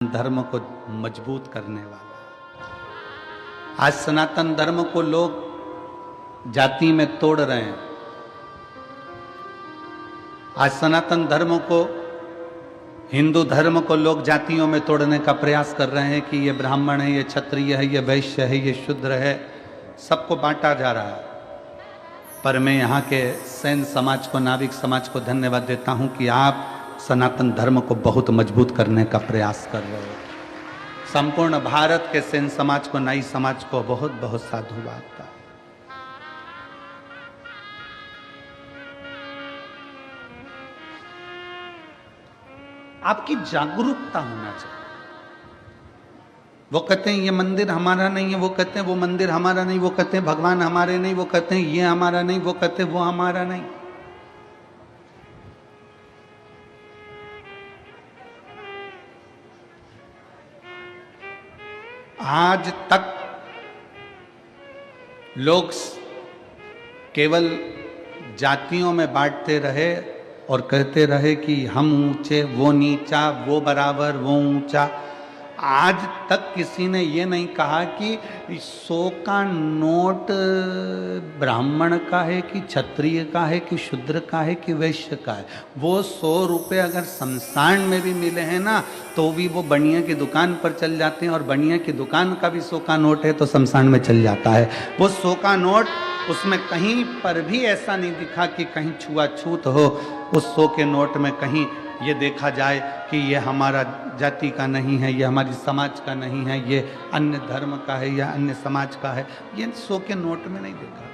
धर्म को मजबूत करने वाला। आज सनातन धर्म को लोग जाति में तोड़ रहे हैं। आज सनातन धर्म को, हिंदू धर्म को लोग जातियों में तोड़ने का प्रयास कर रहे हैं कि ये ब्राह्मण है, ये क्षत्रिय है, ये वैश्य है, ये शूद्र है, सबको बांटा जा रहा है। पर मैं यहाँ के सैन समाज को, नाविक समाज को धन्यवाद देता हूँ कि आप सनातन धर्म को बहुत मजबूत करने का प्रयास कर रहे हो। संपूर्ण भारत के सैन समाज को, नाई समाज को बहुत बहुत साधुवाद का। आपकी जागरूकता होना चाहिए। वो कहते हैं ये मंदिर हमारा नहीं है, वो कहते हैं वो मंदिर हमारा नहीं, वो कहते हैं भगवान हमारे नहीं, वो कहते हैं ये हमारा नहीं, वो कहते हैं वो हमारा नहीं। आज तक लोग केवल जातियों में बांटते रहे और कहते रहे कि हम ऊंचे, वो नीचा, वो बराबर, वो ऊंचा। आज तक किसी ने ये नहीं कहा कि 100 का नोट ब्राह्मण का है कि क्षत्रिय का है कि शूद्र का है कि वैश्य का है। वो 100 रुपये अगर शमशान में भी मिले हैं ना, तो भी वो बनिया की दुकान पर चल जाते हैं, और बनिया की दुकान का भी 100 का नोट है तो शमशान में चल जाता है। वो 100 का नोट, उसमें कहीं पर भी ऐसा नहीं दिखा कि कहीं छुआछूत हो। उस 100 के नोट में कहीं ये देखा जाए कि ये हमारा जाति का नहीं है, ये हमारी समाज का नहीं है, ये अन्य धर्म का है या अन्य समाज का है, ये 100 के नोट में नहीं देखा।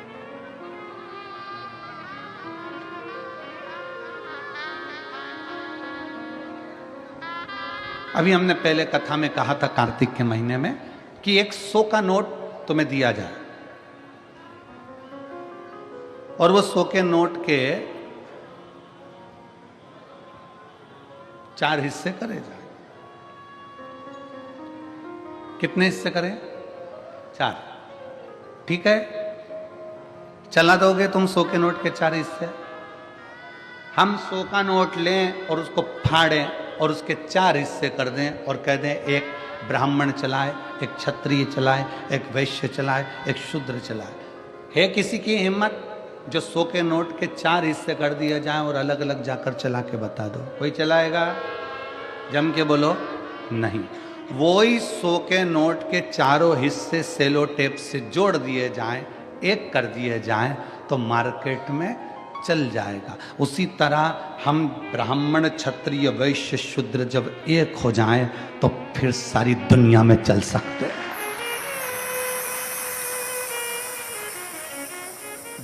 अभी हमने पहले कथा में कहा था कार्तिक के महीने में कि एक 100 का नोट तुम्हें दिया जाए और वो 100 के नोट के 4 हिस्से करे जाए। कितने हिस्से करें? 4। ठीक है, चला दोगे तुम 100 के नोट के 4 हिस्से? हम 100 का नोट लें और उसको फाड़ें और उसके 4 हिस्से कर दें और कह दें एक ब्राह्मण चलाए, एक क्षत्रिय चलाए, एक वैश्य चलाए, एक शूद्र चलाए। है किसी की हिम्मत जो 100 के नोट के 4 हिस्से कर दिया जाए और अलग अलग जाकर चला के बता दो? कोई चलाएगा? जम के बोलो नहीं। वो ही 100 के नोट के 4 हिस्से सेलो टेप से जोड़ दिए जाएं, एक कर दिए जाएं, तो मार्केट में चल जाएगा। उसी तरह हम ब्राह्मण, क्षत्रिय, वैश्य, शूद्र जब एक हो जाएं तो फिर सारी दुनिया में चल सकते हैं।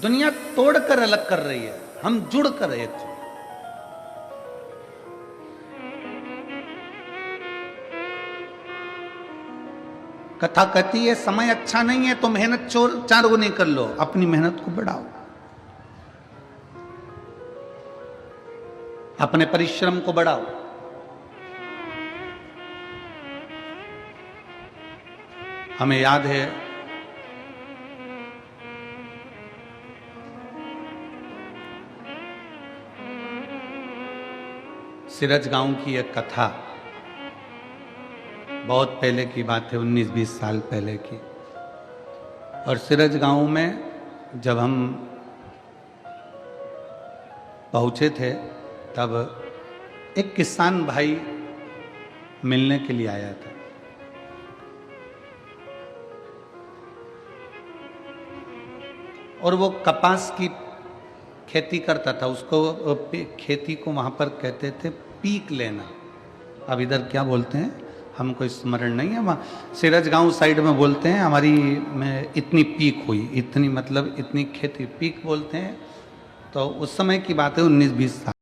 दुनिया तोड़कर अलग कर रही है, हम जुड़कर एक हो। कथा कहती है समय अच्छा नहीं है तो मेहनत 4 गुनी कर लो, अपनी मेहनत को बढ़ाओ, अपने परिश्रम को बढ़ाओ। हमें याद है सिरज गांव की एक कथा, बहुत पहले की बात है, 19-20 साल पहले की। और सिरज गांव में जब हम पहुंचे थे तब एक किसान भाई मिलने के लिए आया था। और वो कपास की खेती करता था। उसको खेती को वहां पर कहते थे पीक लेना। अब इधर क्या बोलते हैं हमको स्मरण नहीं है, वहाँ सिरज गांव साइड में बोलते हैं हमारी में इतनी पीक हुई, इतनी मतलब इतनी खेती, पीक बोलते हैं। तो उस समय की बात है 19-20 साल।